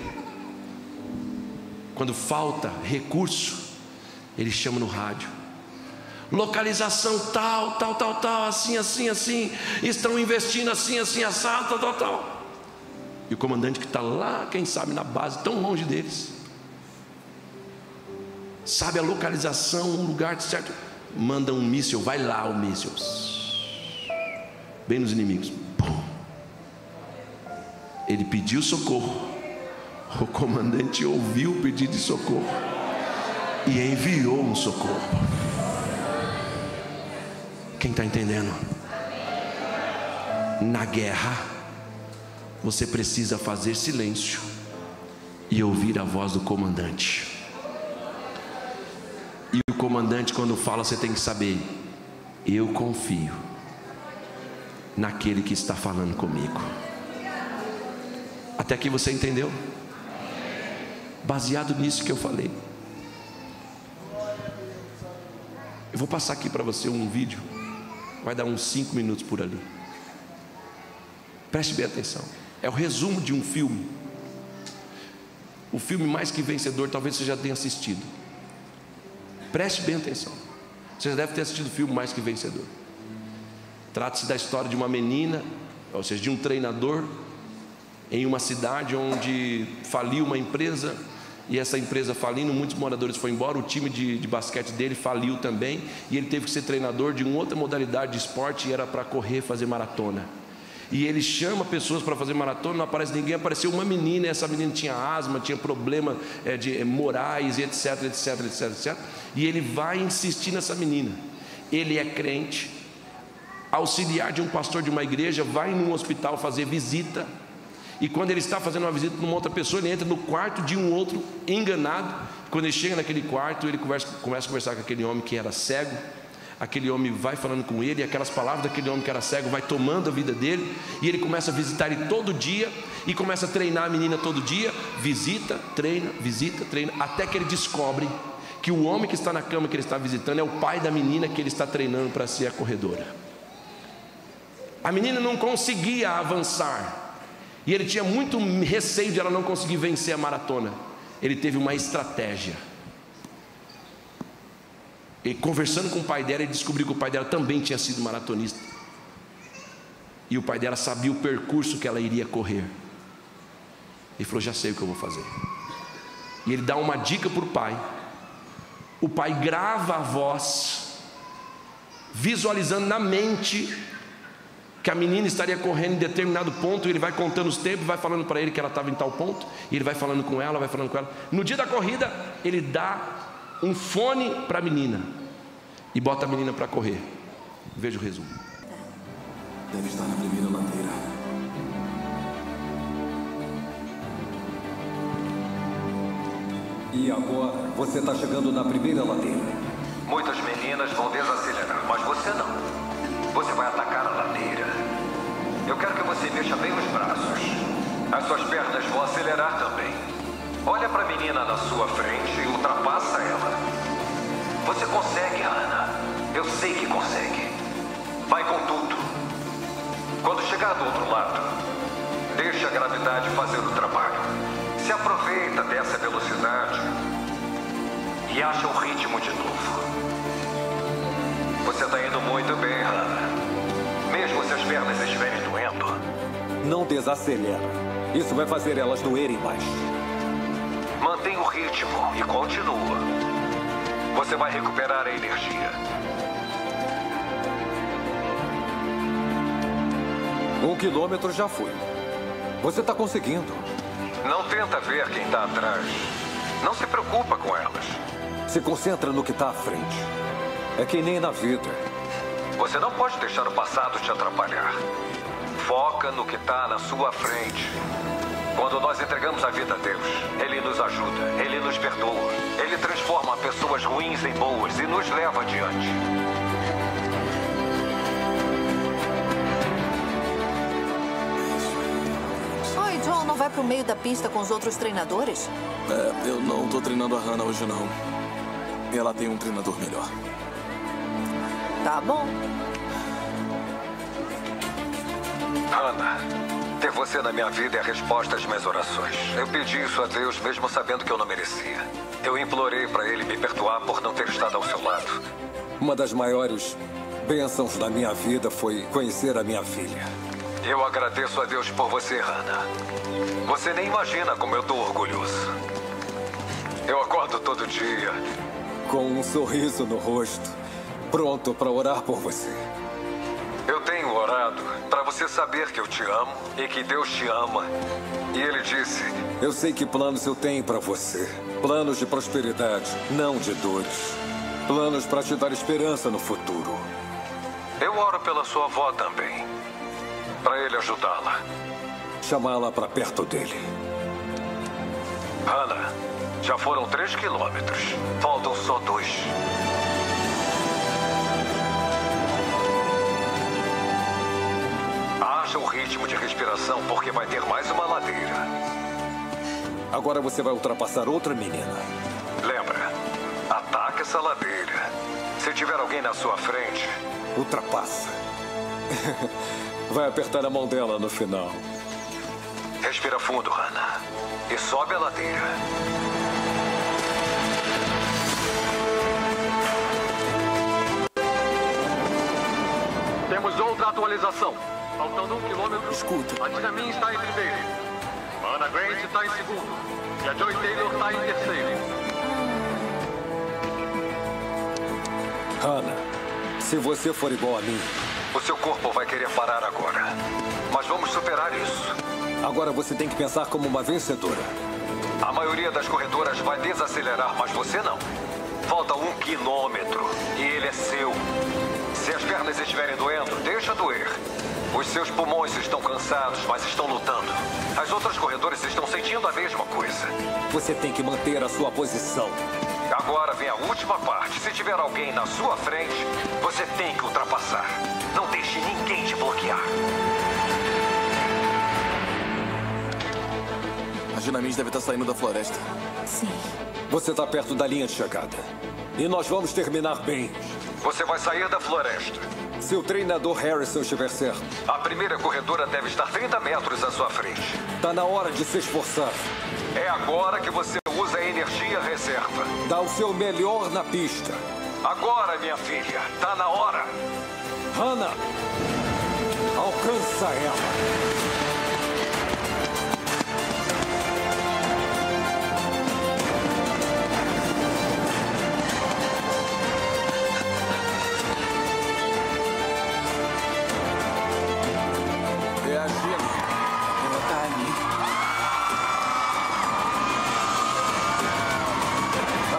Quando falta recurso, ele chama no rádio: localização tal, tal, tal, tal, assim, assim, assim, estão investindo assim, assim, assado, tal, tal, tal. E o comandante que está lá, quem sabe na base, tão longe deles, sabe a localização, um lugar certo, manda um míssil, vai lá o míssil, bem nos inimigos. Pum. Ele pediu socorro, o comandante ouviu o pedido de socorro e enviou um socorro. Quem está entendendo? Na guerra, você precisa fazer silêncio e ouvir a voz do comandante. E o comandante, quando fala, você tem que saber: eu confio naquele que está falando comigo. Até aqui você entendeu? Baseado nisso que eu falei, eu vou passar aqui para você um vídeo. Vai dar uns 5 minutos por ali. Preste bem atenção. É o resumo de um filme. O filme Mais Que Vencedor, talvez você já tenha assistido. Preste bem atenção. Você já deve ter assistido o filme Mais Que Vencedor. Trata-se da história de uma menina, ou seja, de um treinador, em uma cidade onde faliu uma empresa. E essa empresa falindo, muitos moradores foram embora. O time de basquete dele faliu também. E ele teve que ser treinador de uma outra modalidade de esporte, e era para correr, fazer maratona. E ele chama pessoas para fazer maratona, não aparece ninguém. Apareceu uma menina, e essa menina tinha asma, tinha problema de morais, etc, etc, etc, etc. E ele vai insistir nessa menina. Ele é crente, auxiliar de um pastor de uma igreja, vai num hospital fazer visita. E quando ele está fazendo uma visita para uma outra pessoa, ele entra no quarto de um outro enganado. Quando ele chega naquele quarto, ele começa a conversar com aquele homem que era cego. Aquele homem vai falando com ele, e aquelas palavras daquele homem que era cego vai tomando a vida dele. E ele começa a visitar ele todo dia, e começa a treinar a menina todo dia. Visita, treina, até que ele descobre que o homem que está na cama que ele está visitando é o pai da menina que ele está treinando para ser a corredora. A menina não conseguia avançar, e ele tinha muito receio de ela não conseguir vencer a maratona. Ele teve uma estratégia. E conversando com o pai dela, ele descobriu que o pai dela também tinha sido maratonista. E o pai dela sabia o percurso que ela iria correr. Ele falou: já sei o que eu vou fazer. E ele dá uma dica para o pai. O pai grava a voz, visualizando na mente que a menina estaria correndo em determinado ponto. Ele vai contando os tempos, vai falando para ele que ela estava em tal ponto, e ele vai falando com ela, vai falando com ela. No dia da corrida, ele dá um fone para a menina e bota a menina para correr. Veja o resumo. Deve estar na primeira ladeira. E agora você está chegando na primeira ladeira. Muitas meninas vão desacelerar, mas você não. Você vai atacar a ladeira. Eu quero que você mexa bem os braços. As suas pernas vão acelerar também. Olha para a menina na sua frente e ultrapassa ela. Você consegue, Hannah. Eu sei que consegue. Vai com tudo. Quando chegar do outro lado, deixa a gravidade fazer o trabalho. Se aproveita dessa velocidade e acha o ritmo de novo. Você está indo muito bem, Hannah. Mesmo se as pernas estiverem doendo. Não desacelera. Isso vai fazer elas doerem mais. Mantenha o ritmo e continua. Você vai recuperar a energia. 1 quilômetro já foi. Você está conseguindo. Não tenta ver quem está atrás. Não se preocupa com elas. Se concentra no que está à frente. É que nem na vida. Você não pode deixar o passado te atrapalhar. Foca no que está na sua frente. Quando nós entregamos a vida a Deus, Ele nos ajuda, Ele nos perdoa. Ele transforma pessoas ruins em boas e nos leva adiante. Oi, John, não vai pro meio da pista com os outros treinadores? Eu não tô treinando a Hannah hoje, não. Ela tem um treinador melhor. Tá bom. Hannah, ter você na minha vida é a resposta às minhas orações. Eu pedi isso a Deus mesmo sabendo que eu não merecia. Eu implorei para Ele me perdoar por não ter estado ao seu lado. Uma das maiores bênçãos da minha vida foi conhecer a minha filha. Eu agradeço a Deus por você, Hannah. Você nem imagina como eu tô orgulhoso. Eu acordo todo dia com um sorriso no rosto, pronto para orar por você. Eu tenho orado para você saber que eu te amo e que Deus te ama. E Ele disse: eu sei que planos eu tenho para você. Planos de prosperidade, não de dores. Planos para te dar esperança no futuro. Eu oro pela sua avó também, para Ele ajudá-la. Chamá-la para perto dele. Hannah, Já foram 3 quilômetros. Faltam só 2. Acha o ritmo de respiração, porque vai ter mais uma ladeira. Agora você vai ultrapassar outra menina. Lembra, ataque essa ladeira. Se tiver alguém na sua frente... Ultrapassa. Vai apertar a mão dela no final. Respira fundo, Hannah. E sobe a ladeira. Temos outra atualização. Faltando 1 quilômetro. Escuta. A Dinamin está em primeiro. Hannah Grant está em segundo. E a Joy Taylor está em terceiro. Hannah, se você for igual a mim... O seu corpo vai querer parar agora. Mas vamos superar isso. Agora você tem que pensar como uma vencedora. A maioria das corredoras vai desacelerar, mas você não. Falta 1 quilômetro e ele é seu. Se as pernas estiverem doendo, deixa doer. Os seus pulmões estão cansados, mas estão lutando. As outras corredoras estão sentindo a mesma coisa. Você tem que manter a sua posição. Agora vem a última parte. Se tiver alguém na sua frente, você tem que ultrapassar. Não deixe ninguém te bloquear. A Dinamin deve estar saindo da floresta. Sim. Você está perto da linha de chegada. E nós vamos terminar bem. Você vai sair da floresta. Se o treinador Harrison estiver certo. A primeira corredora deve estar 30 metros à sua frente. Está na hora de se esforçar. É agora que você usa a energia reserva. Dá o seu melhor na pista. Agora, minha filha. Tá na hora. Hannah, alcança ela. É a Gina. Ela tá ali.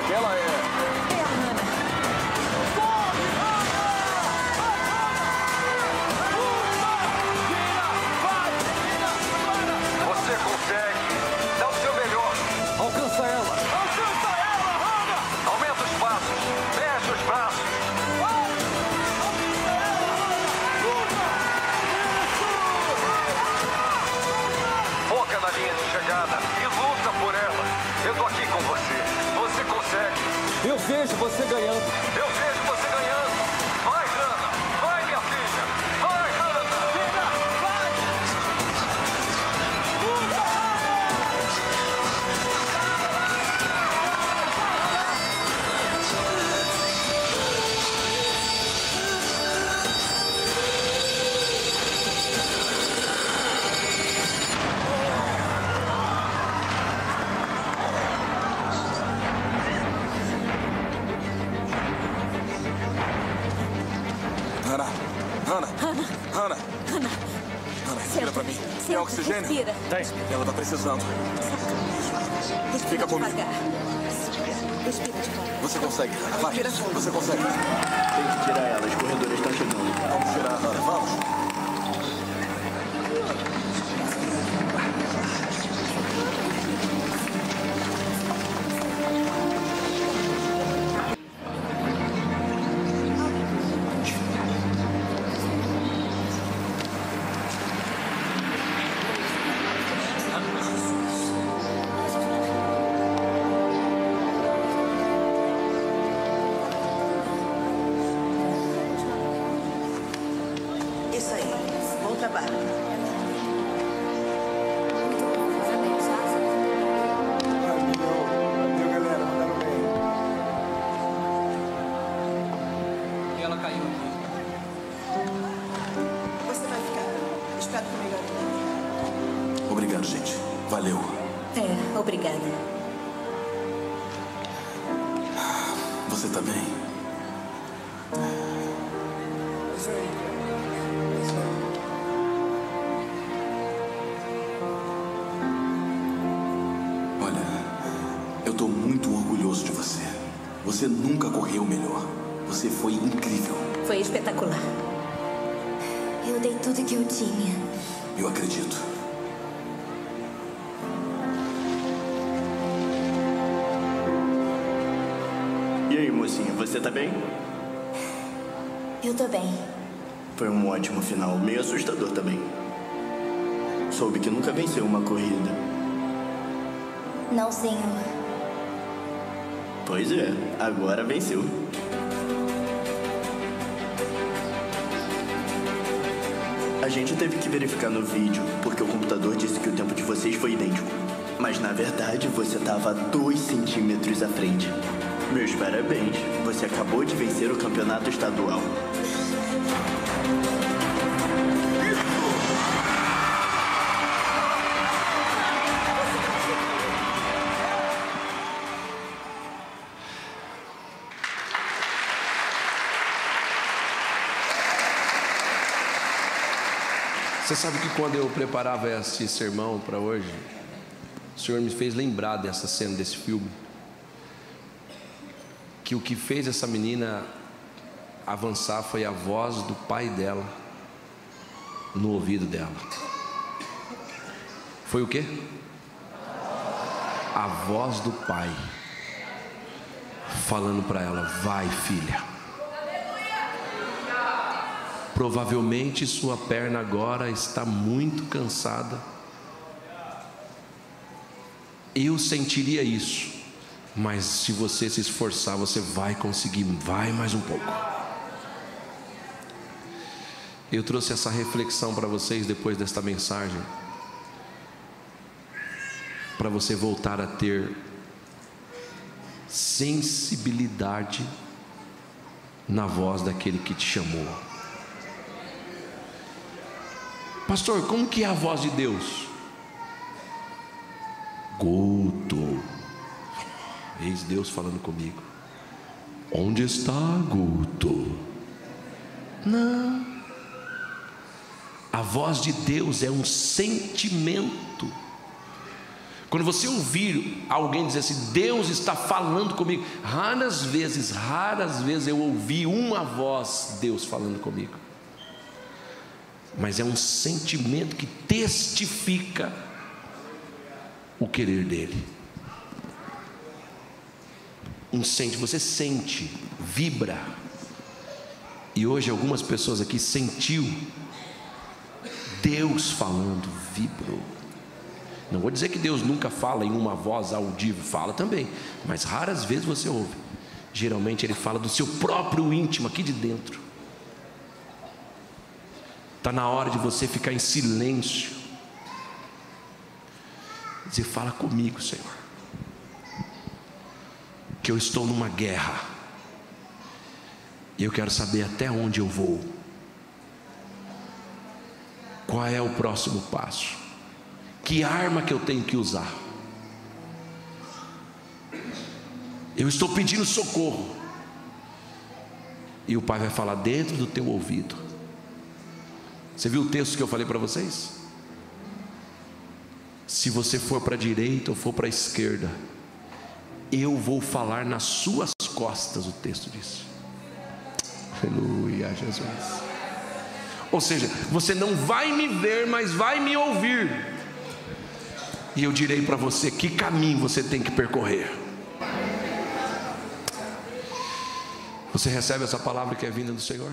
Aquela é... Você consegue. Dá o seu melhor. Alcança ela. Alcança ela, Hannah! Aumenta os passos. Mexe os braços. Foca na linha de chegada e luta por ela. Eu tô aqui com você. Você consegue. Eu vejo você ganhando. Eu vejo você ganhando. Vai, Hannah. Vai, minha filha. Vai, Hannah. Vai. Hannah. Hannah. Hannah. Hannah, respira pra mim. Tem oxigênio? Respira. Tem. Ela tá precisando. Respira Fica comigo. devagar. Respira devagar. Você consegue, Hannah. Vai. Você consegue. Tem que tirar ela, as corredoras estão chegando. Vamos tirar, Hannah. Vamos. Isso aí. Bom trabalho. Ela caiu aqui. Você vai ficar. Espera comigo aqui. Obrigado, gente. Valeu. É, obrigada. Você tá bem? Olha, eu tô muito orgulhoso de você. Você nunca correu melhor. Você foi incrível. Foi espetacular. Eu dei tudo que eu tinha. Eu acredito. E aí, mocinha, você tá bem? Eu tô bem. Foi um ótimo final, meio assustador também. Soube que nunca venceu uma corrida. Não, senhor. Pois é, agora venceu. A gente teve que verificar no vídeo, porque o computador disse que o tempo de vocês foi idêntico. Mas na verdade, você estava 2 centímetros à frente. Meus parabéns, você acabou de vencer o campeonato estadual. Você sabe que quando eu preparava esse sermão para hoje, o Senhor me fez lembrar dessa cena, desse filme. Que o que fez essa menina avançar foi a voz do pai dela no ouvido dela. Foi o quê? A voz do pai falando para ela: vai, filha. Provavelmente sua perna agora está muito cansada. Eu sentiria isso, mas se você se esforçar, você vai conseguir. Vai mais um pouco. Eu trouxe essa reflexão para vocês depois desta mensagem, para você voltar a ter sensibilidade na voz daquele que te chamou. Pastor, como que é a voz de Deus? Guto. Eis Deus falando comigo. Onde está Guto? Não. A voz de Deus é um sentimento. Quando você ouvir alguém dizer assim: Deus está falando comigo, raras vezes eu ouvi uma voz, Deus falando comigo. Mas é um sentimento que testifica o querer dele. Você sente, vibra. E hoje algumas pessoas aqui sentiu Deus falando, vibrou. Não vou dizer que Deus nunca fala em uma voz audível, fala também, mas raras vezes você ouve. Geralmente Ele fala do seu próprio íntimo, aqui de dentro. Está na hora de você ficar em silêncio, dizer: fala comigo, Senhor, que eu estou numa guerra e eu quero saber até onde eu vou. Qual é o próximo passo? Que arma que eu tenho que usar? Eu estou pedindo socorro, e o Pai vai falar dentro do teu ouvido. Você viu o texto que eu falei para vocês? Se você for para a direita ou for para a esquerda, eu vou falar nas suas costas, o texto diz. Aleluia, Jesus. Ou seja, você não vai me ver, mas vai me ouvir. E eu direi para você que caminho você tem que percorrer. Você recebe essa palavra que é vinda do Senhor?